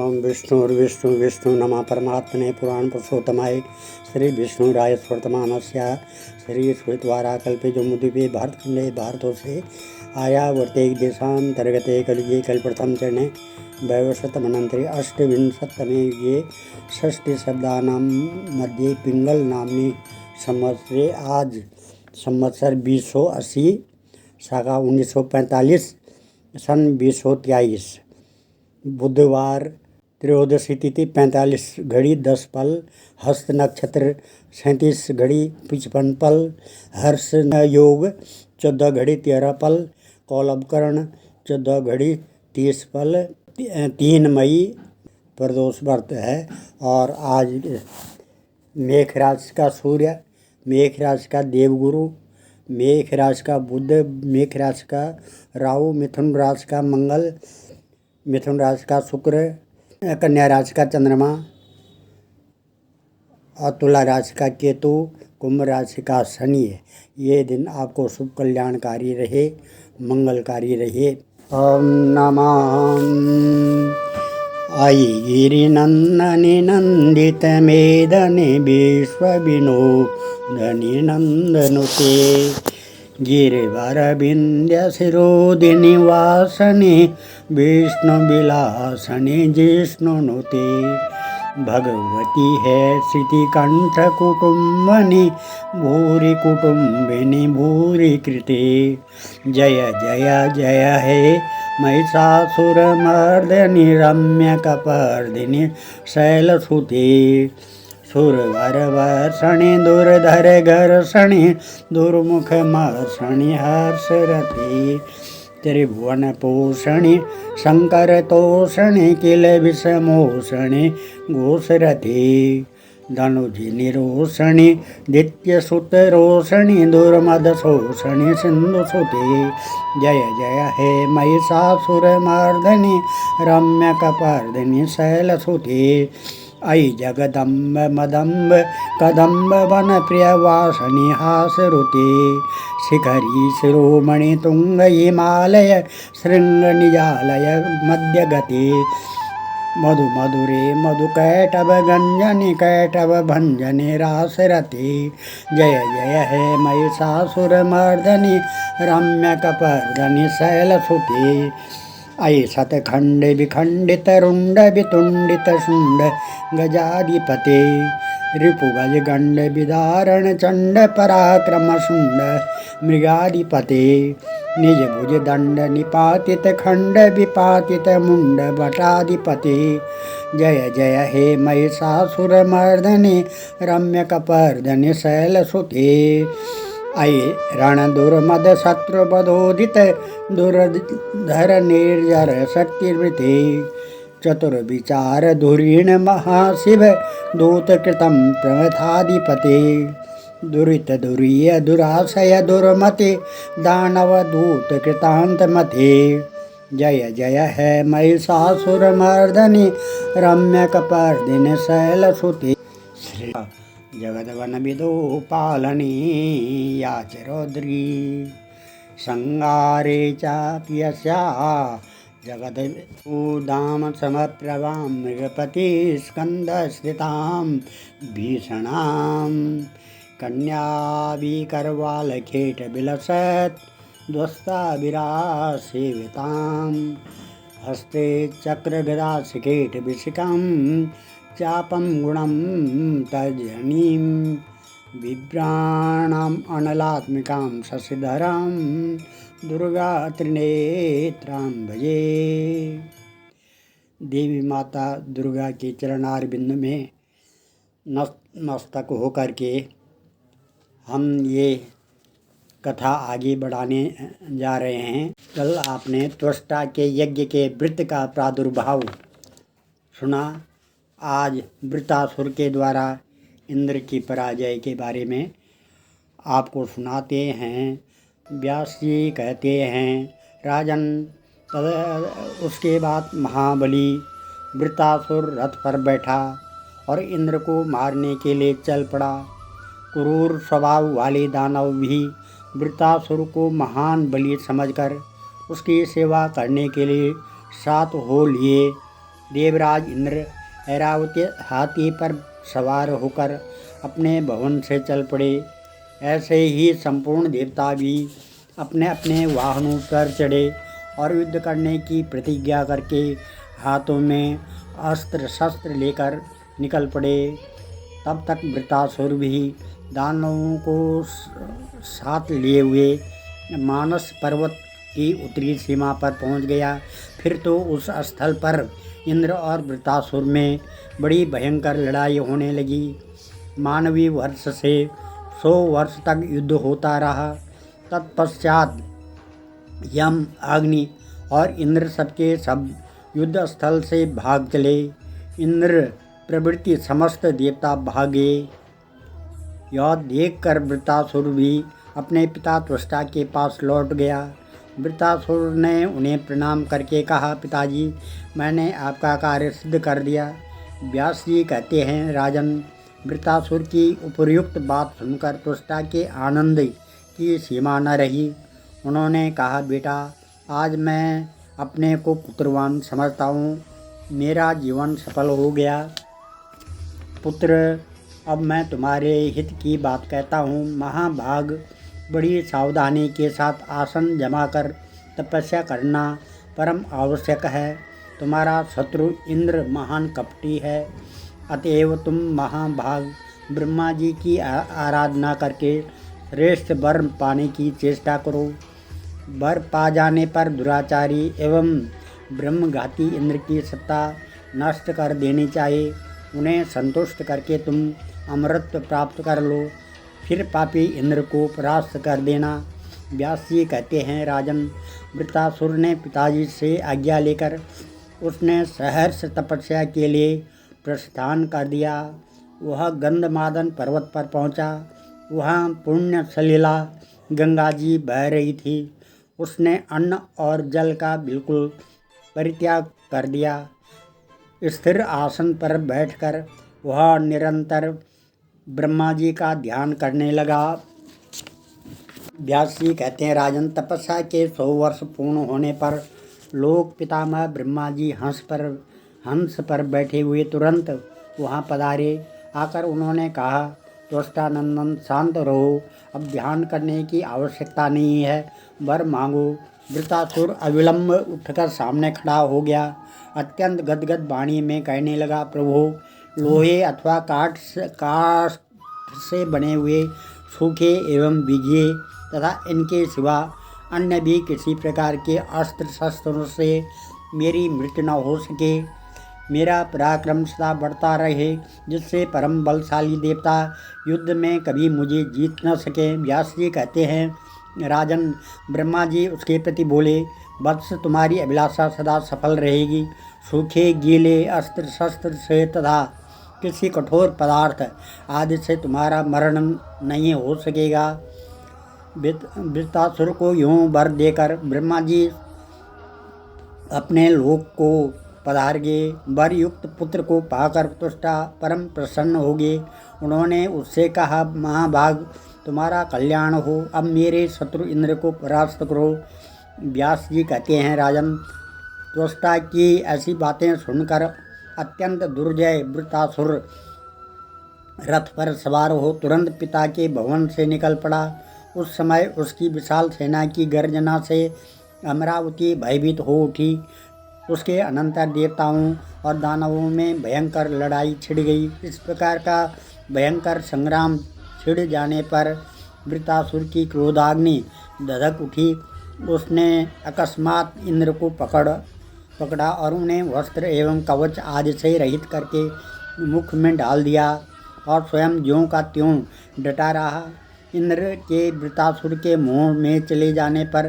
ओम विष्णुर्विष्णु विष्णु नमः परमात्मने पुराण पुरुषोत्तमाय श्री विष्णुराय स्वर्तमानस्य श्री श्वेतवारा कल्पे जम्बूद्वीपे भारतखंडे भारतोषे आयावर्ते देशांतर्गते कलियुगे कल्प्रथम चरणे वैवस्वतमनन्तरे अष्टविंशततमे युगे षष्टिशब्दानां मध्ये पिंगल नाम्नि संवत्सरे आज संवत्सर 2080 सागा 1945 सन 2023 बुधवार त्रयोदशी तिथि 45 घड़ी 10 पल, हस्त नक्षत्र 37 घड़ी 55 पल, हर्ष योग 14 घड़ी 13 पल, कौलभकर्ण 14 घड़ी 30 पल। 3 मई प्रदोष व्रत है और आज मेष राशि का सूर्य, मेष राशि का देवगुरु, मेष राशि का बुध, मेष राशि का राहु, मिथुन राशि का मंगल, मिथुन राशि का शुक्र, कन्या राशि का चंद्रमा और तुला राशि का केतु, कुंभ राशि का शनि है। ये दिन आपको शुभ कल्याणकारी रहे, मंगलकारी रहे। ओम नमः आई गिरिनंदनि नंदित मेदनि विश्व विनोदनि नंदनुते गिरिवरविंध्य शिरोदिनि वासनि विष्णु विलासनि जिष्णुनुते भगवती है श्रुति कंठ कुटुंबनि भूरि कुटुंबिनि भूरि कृते जय जय जय हे महिषासुरमर्दिनि रम्यकपर्दिनि शैलसुते सुरवरवर्षणि दुर्धर घर्षणि दुर्मुखमर्षणि हर्षरते त्रिभुवन पोषणि शंकर तोषणि किल विषमोषणि घोषरते धनुजि रोषणि दित्यसुत रोषणि दुर्मद शोषणि सिंधुसुते जय जय हे महिषासुरमर्दिनि रम्यकपर्दिनि शैलसुते अयि जगदम्ब मदम्ब कदम्ब वन प्रियवासनि हासरुते शिखरी शिरोमणि तुंग हिमालय शृंग निजालय मध्यगते मधु मधुरे मधुकैटभ गंजनि कैटभ भंजनि रासरते जय जय हे महिषासुरमर्दिनि रम्यकपर्दिनि शैलसुते अयि शतखंड विखंडित रुंड वितुंडित शुंड गजाधिपते रिपुगज गंड विदारण चंड पराक्रम शुंड मृगाधिपते निज भुज दंड निपातित खंड विपातित मुंड भटाधिपते जय जय हे महिषासुरमर्दिनि रम्यकपर्दिनि शैलसुते अयि रण दुर्मद शत्रुबधोदित दुर्धर निर्जर शक्तिवृते चतुर्विचार धुरीण महाशिव दूतकृतं प्रमथाधिपते दुरित दुरीय दुराशय दुर्मते दानवदूत कृतान्तमते जय जय हे महिषासुरमर्दिनि रम्यकपर्दिनि शैलसुते जगद्वनविदो पालनी याचिरौद्री संगारे चापि यस्याः जगद्भूदां समप्रभां मृगपति स्कन्दस्थितां भीषणां कन्याविकरवालखेटविलसत् ध्वस्ताभिरासेवितां हस्ते चक्रगदाशिखेटविशिखां चापं गुणं तर्जनीं बिभ्राणाम् अनलात्मिकां शशिधरां दुर्गा त्रिनेत्रां भजे। देवी माता दुर्गा के चरणारविंद में नतमस्तक होकर के हम ये कथा आगे बढ़ाने जा रहे हैं। कल आपने त्वष्टा के यज्ञ के वृत्त का प्रादुर्भाव सुना। आज वृत्रासुर के द्वारा इंद्र की पराजय के बारे में आपको सुनाते हैं। व्यास जी कहते हैं, राजन, उसके बाद महाबली वृत्रासुर रथ पर बैठा और इंद्र को मारने के लिए चल पड़ा। क्रूर स्वभाव वाले दानव भी वृत्रासुर को महान बलि समझकर उसकी सेवा करने के लिए साथ हो लिए। देवराज इंद्र ऐरावती हाथी पर सवार होकर अपने भवन से चल पड़े। ऐसे ही संपूर्ण देवता भी अपने अपने वाहनों पर चढ़े और युद्ध करने की प्रतिज्ञा करके हाथों में अस्त्र शस्त्र लेकर निकल पड़े। तब तक वृत्रासुर भी दानवों को साथ लिए हुए मानस पर्वत की उत्तरी सीमा पर पहुंच गया। फिर तो उस स्थल पर इंद्र और वृत्रासुर में बड़ी भयंकर लड़ाई होने लगी। मानवीय वर्ष से 100 वर्ष तक युद्ध होता रहा। तत्पश्चात यम, अग्नि और इंद्र सबके सब युद्ध स्थल से भाग चले। इंद्र प्रभृति समस्त देवता भागे। यह देखकर वृत्रासुर भी अपने पिता त्वष्टा के पास लौट गया। वृत्रासुर ने उन्हें प्रणाम करके कहा, पिताजी, मैंने आपका कार्य सिद्ध कर दिया। व्यास जी कहते हैं, राजन, वृत्रासुर की उपर्युक्त बात सुनकर त्वष्टा के आनंद की सीमा न रही। उन्होंने कहा, बेटा, आज मैं अपने को पुत्रवान समझता हूँ। मेरा जीवन सफल हो गया। पुत्र, अब मैं तुम्हारे हित की बात कहता हूँ। महाभाग, बड़ी सावधानी के साथ आसन जमा कर तपस्या करना परम आवश्यक है। तुम्हारा शत्रु इंद्र महान कपटी है। अतएव तुम महाभाग ब्रह्मा जी की आराधना करके श्रेष्ठ वर पाने की चेष्टा करो। वर पा जाने पर दुराचारी एवं ब्रह्मघाती इंद्र की सत्ता नष्ट कर देनी चाहिए। उन्हें संतुष्ट करके तुम अमरत्व प्राप्त कर लो। फिर पापी इंद्र को परास्त कर देना। व्यास जी कहते हैं, राजन, वृत्रासुर ने पिताजी से आज्ञा लेकर उसने सहर्ष तपस्या के लिए प्रस्थान कर दिया। वह गंधमादन पर्वत पर पहुंचा। वहाँ पुण्य सलीला गंगा जी बह रही थी। उसने अन्न और जल का बिल्कुल परित्याग कर दिया। स्थिर आसन पर बैठकर वह निरंतर ब्रह्मा जी का ध्यान करने लगा। व्यास जी कहते हैं, राजन, तपस्या के 100 वर्ष पूर्ण होने पर लोक पितामह ब्रह्मा जी हंस पर बैठे हुए तुरंत वहाँ पधारे। आकर उन्होंने कहा, त्वष्टानंदन, शांत रहो। अब ध्यान करने की आवश्यकता नहीं है। वर मांगो। वृत्रासुर अविलंब उठकर सामने खड़ा हो गया। अत्यंत गदगद वाणी में कहने लगा, प्रभु, लोहे अथवा काठ से बने हुए सूखे एवं बीघे तथा इनके सिवा अन्य भी किसी प्रकार के अस्त्र शस्त्रों से मेरी मृत्यु न हो सके। मेरा पराक्रम सदा बढ़ता रहे, जिससे परम बलशाली देवता युद्ध में कभी मुझे जीत न सके। व्यास जी कहते हैं, राजन, ब्रह्मा जी उसके प्रति बोले, वत्स, तुम्हारी अभिलाषा सदा सफल रहेगी। सूखे गीले अस्त्र शस्त्र से तथा किसी कठोर पदार्थ आदि से तुम्हारा मरण नहीं हो सकेगा। वृत्रासुर को यूं वर देकर ब्रह्मा जी अपने लोक को पधार गए। वर युक्त पुत्र को पाकर त्वष्टा परम प्रसन्न हो गए। उन्होंने उससे कहा, महाभाग, तुम्हारा कल्याण हो। अब मेरे शत्रु इंद्र को परास्त करो। व्यास जी कहते हैं, राजन, त्वष्टा की ऐसी बातें सुनकर अत्यंत दुर्जय वृत्रासुर रथ पर सवार हो तुरंत पिता के भवन से निकल पड़ा। उस समय उसकी विशाल सेना की गर्जना से अमरावती भयभीत हो उठी। उसके अनंतर देवताओं और दानवों में भयंकर लड़ाई छिड़ गई। इस प्रकार का भयंकर संग्राम छिड़ जाने पर वृत्रासुर की क्रोधाग्नि धधक उठी। उसने अकस्मात इंद्र को पकड़ा और उन्हें वस्त्र एवं कवच आदि से रहित करके मुख में डाल दिया और स्वयं ज्यों का त्यों डटा रहा। इंद्र के वृत्रासुर के मुँह में चले जाने पर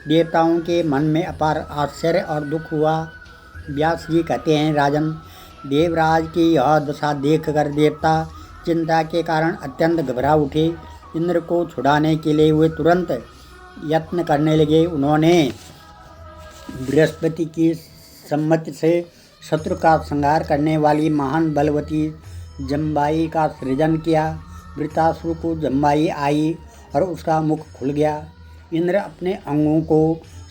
देवताओं के मन में अपार आश्चर्य और दुख हुआ। व्यास जी कहते हैं, राजन, देवराज की यह दशा देखकर देवता चिंता के कारण अत्यंत घबरा उठे। इंद्र को छुड़ाने के लिए वे तुरंत यत्न करने लगे। उन्होंने बृहस्पति की सम्मति से शत्रु का संहार करने वाली महान बलवती जम्बाई का सृजन किया। वृत्रासुर को जम्बाई आई और उसका मुख खुल गया। इंद्र अपने अंगों को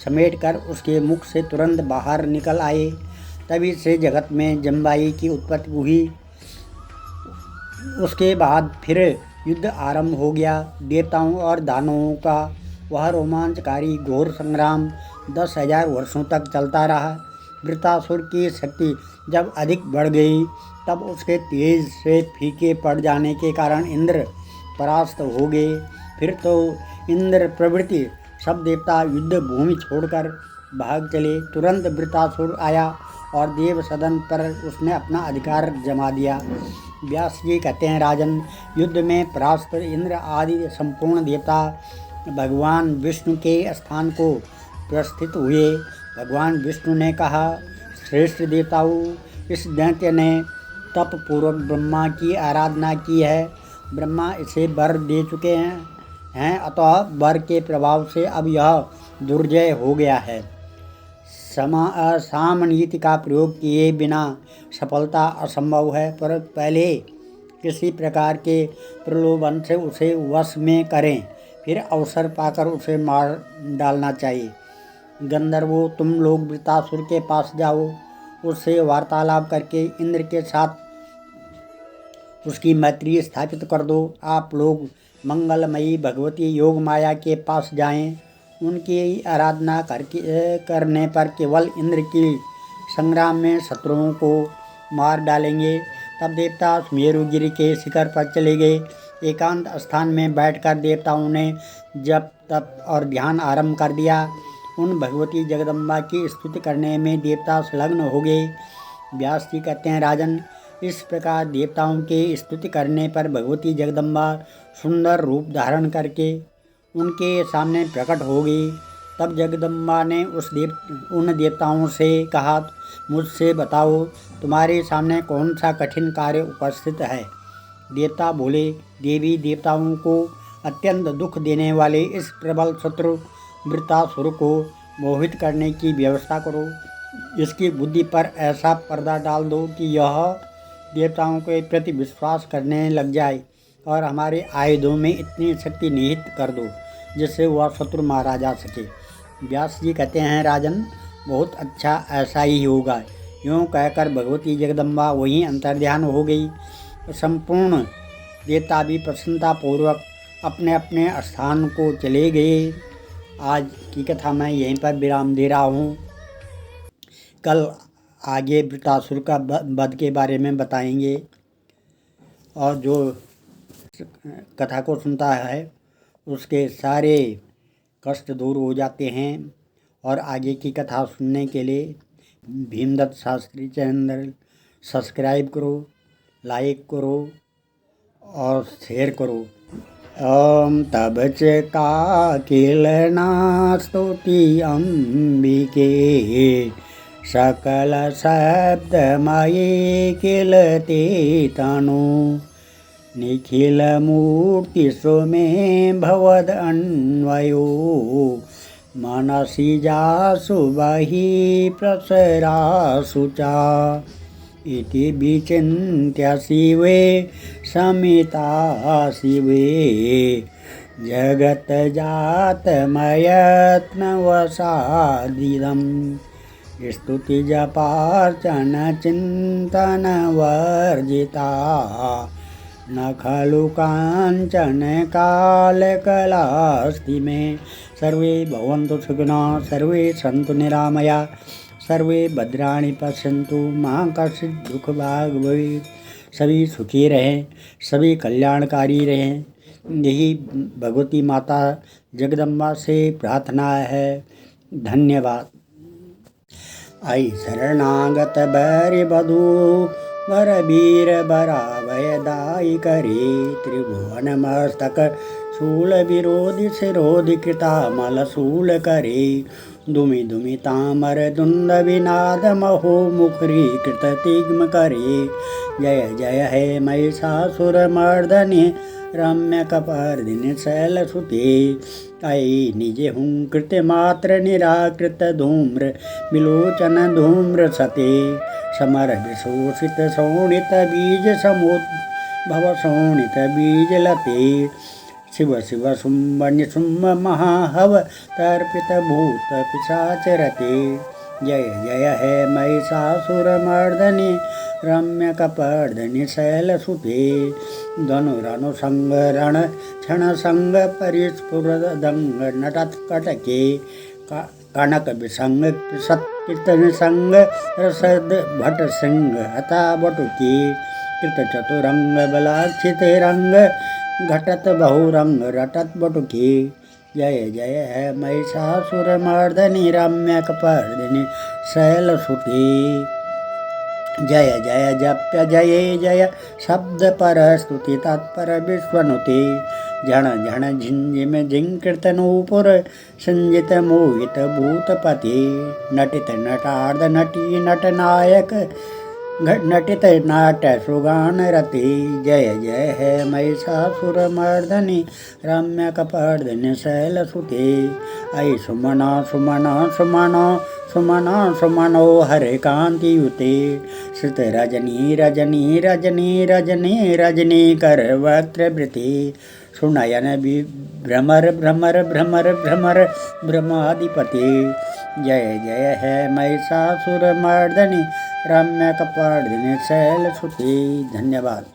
समेटकर उसके मुख से तुरंत बाहर निकल आए। तभी से जगत में जम्बाई की उत्पत्ति हुई। उसके बाद फिर युद्ध आरंभ हो गया। देवताओं और दानवों का वह रोमांचकारी घोर संग्राम 10,000 वर्षों तक चलता रहा। वृत्रासुर की शक्ति जब अधिक बढ़ गई तब उसके तेज से फीके पड़ जाने के कारण इंद्र परास्त हो गए। फिर तो इंद्र प्रभृति सब देवता युद्ध भूमि छोड़कर भाग चले। तुरंत वृत्रासुर आया और देव सदन पर उसने अपना अधिकार जमा दिया। व्यास जी कहते हैं, राजन, युद्ध में परास्त इंद्र आदि संपूर्ण देवता भगवान विष्णु के स्थान को प्रस्थित हुए। भगवान विष्णु ने कहा, श्रेष्ठ देवताओं, इस दैत्य ने तप पूर्वक ब्रह्मा की आराधना की है। ब्रह्मा इसे वर दे चुके हैं, अतः वर के प्रभाव से अब यह दुर्जय हो गया है। सामनीति का प्रयोग किए बिना सफलता असंभव है, पर पहले किसी प्रकार के प्रलोभन से उसे वश में करें, फिर अवसर पाकर उसे मार डालना चाहिए। गंधर्वों, तुम लोग वृत्रासुर के पास जाओ, उससे वार्तालाप करके इंद्र के साथ उसकी मैत्री स्थापित कर दो। आप लोग मंगलमयी भगवती योग माया के पास जाएं। उनकी आराधना करने पर केवल इंद्र की संग्राम में शत्रुओं को मार डालेंगे। तब देवता सुमेरुगिरी के शिखर पर चले गए। एकांत स्थान में बैठकर देवताओं ने जप तप और ध्यान आरंभ कर दिया। उन भगवती जगदम्बा की स्तुति करने में देवता संलग्न हो गए। व्यास जी कहते हैं, राजन, इस प्रकार देवताओं के स्तुति करने पर भगवती जगदम्बा सुंदर रूप धारण करके उनके सामने प्रकट हो गई। तब जगदम्बा ने उन देवताओं से कहा, मुझसे बताओ, तुम्हारे सामने कौन सा कठिन कार्य उपस्थित है। देवता बोले, देवी, देवताओं को अत्यंत दुख देने वाले इस प्रबल शत्रु वृत्रासुर को मोहित करने की व्यवस्था करो। इसकी बुद्धि पर ऐसा पर्दा डाल दो कि यह देवताओं के प्रति विश्वास करने लग जाए और हमारे आयुधों में इतनी शक्ति निहित कर दो जिससे वह शत्रु मारा जा सके। व्यास जी कहते हैं, राजन, बहुत अच्छा, ऐसा ही होगा। यूँ कहकर भगवती जगदम्बा वहीं अंतर्ध्यान हो गई। संपूर्ण देवता भी प्रसन्नतापूर्वक अपने अपने स्थान को चले गए। आज की कथा मैं यहीं पर विराम दे रहा हूँ। कल आगे वृत्रासुर का वध के बारे में बताएंगे, और जो कथा को सुनता है उसके सारे कष्ट दूर हो जाते हैं। और आगे की कथा सुनने के लिए भीमदत्त शास्त्री चैनल सब्सक्राइब करो, लाइक करो और शेयर करो। ओम तब च काकिलना स्तुति अंबिके, सकल शब्दमये किलते तनु, निखिल मूर्ति सुमे भवद अन्वयो, मनसि जासु बहि प्रसरासु च, इति विचिन्त्य शिवे समिता शिवे, जगत जातमयत्नवसादिदं, स्तुति जपार्चन चिंतन वर्जिता, न खलु कांचन कालकलास्ति मे। सर्वे भवन्तु सुखिनः, सर्वे सन्तु निरामया, सर्वे भद्राणि पश्यन्तु मा कश्चित् दुःख भाग् भवेत्। सभी सुखी रहें, सभी कल्याणकारी रहें, यही भगवती माता जगदम्बा से प्रार्थना है। धन्यवाद। आई शरणागत बैरि बधू, वर वीर बरा भयदायी करे, त्रिभुवन मस्तक शूल विरोधि शिरोधि कृता मल शूल करे, दुमि दुमि तामर दुंद विनाद महो मुखरी कृत तिग्म करे, जय जय हे महिषासुर मर्दनि रम्य कपर्दिनि शैलसुते, आई निजे हूँ कृत मात्र निराकृत धूम्र विलोचन धूम्र सते, समर विशोषित शोणित बीज समुद्भव शोणित बीज लते, शिव शिव शुंभ निशुंभ महाहव तर्पित भूत पिशाच रते, जय जय हे महिषासुरमर्दनि रम्यकपर्दिनि शैलसुते धनुरनुसंग रण क्षणसंग परिस्फुरदंग नटत्कटके कनक विसंग सत्कीर्तनसंग रसद भट सिंह हता बटुकी कृत चतुरंग बलाक्षिते रंग घटत बहुरंग रटत बटुकी जय जय है महिषासुरमर्दिनि रम्यकपर्दिनि शैलसुते जय जय जप्य जय जय शब्द पर स्तुति तत्पर विश्वनुते झण झण झिंझिम झिंकृतनूपुर संजित मोहित भूतपति नटित नटार्ध नटी नटनायक नटित नाट सुगान रति जय जय है महिषासुरमर्दिनि रम्यकपर्दिनि शैलसुते ऐ सुमना सुमना सुमना सुमना सुमनो हरे कांतियुते श्रुत रजनी रजनी रजनी रजनी रजनी कर वक्त्रवृति सुनयन भ्रमर भ्रमर भ्रमर भ्रमर ब्रह्माधिपति जय जय है महिषासुरमर्दिनि रम्यकपर्दिनि शैलसुते। धन्यवाद।